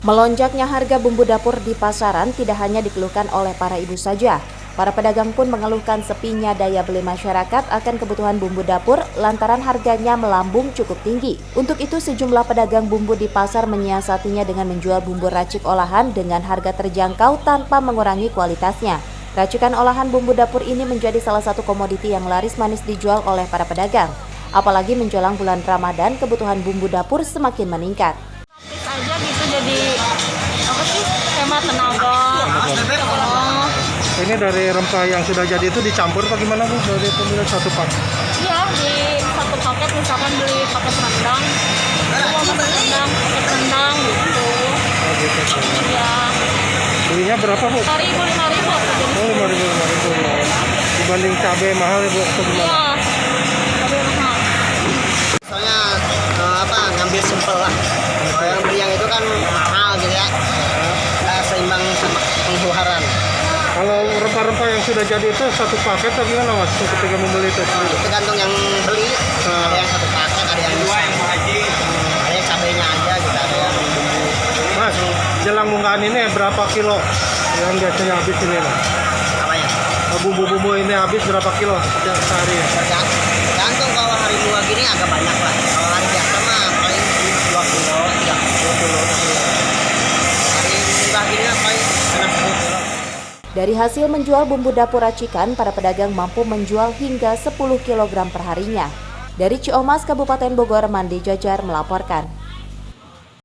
Melonjaknya harga bumbu dapur di pasaran tidak hanya dikeluhkan oleh para ibu saja. Para pedagang pun mengeluhkan sepinya daya beli masyarakat akan kebutuhan bumbu dapur lantaran harganya melambung cukup tinggi. Untuk itu sejumlah pedagang bumbu di pasar menyiasatinya dengan menjual bumbu racik olahan dengan harga terjangkau tanpa mengurangi kualitasnya. Racikan olahan bumbu dapur ini menjadi salah satu komoditi yang laris manis dijual oleh para pedagang. Apalagi menjelang bulan Ramadan, kebutuhan bumbu dapur semakin meningkat. Aja gitu jadi apa sih, hemat tenaga. Ini dari rempah yang sudah jadi itu dicampur apa gimana Bu? Dari pemilik satu pak? Iya, di satu paket misalkan beli paket rendang, paket rendang gitu. Oh gitu. Iya. Belinya berapa Bu? 5.000 Oh 5.000. Dibanding cabai mahal ya Bu? Atau gimana? Iya. Cabai mahal. Soalnya ngambil simpel lah. Kalau yang beli yang itu kan mahal gitu ya. Nggak seimbang sama pengeluaran. Kalau rempah-rempah yang sudah jadi itu satu paket atau gimana Mas? Ketika membeli itu sendiri? Tergantung yang beli. Ada yang satu paket, ada yang dua yang wajib. Ada yang cabainya aja gitu, ada yang bumbu. Mas, jelang munggahan ini berapa kilo yang biasanya habis ini Mas? Apanya? Bumbu-bumbu ini habis berapa kilo sehari ya? Tergantung, kalau hari minggu gini agak banyak lah. Kalau hari biasa mah paling 2 kilo, 3 kilo. Hari minggu gini mah paling 10 kilo. Dari hasil menjual bumbu dapur racikan, para pedagang mampu menjual hingga 10 kg per harinya. Dari Ciomas, Kabupaten Bogor, Mandi Jajar melaporkan.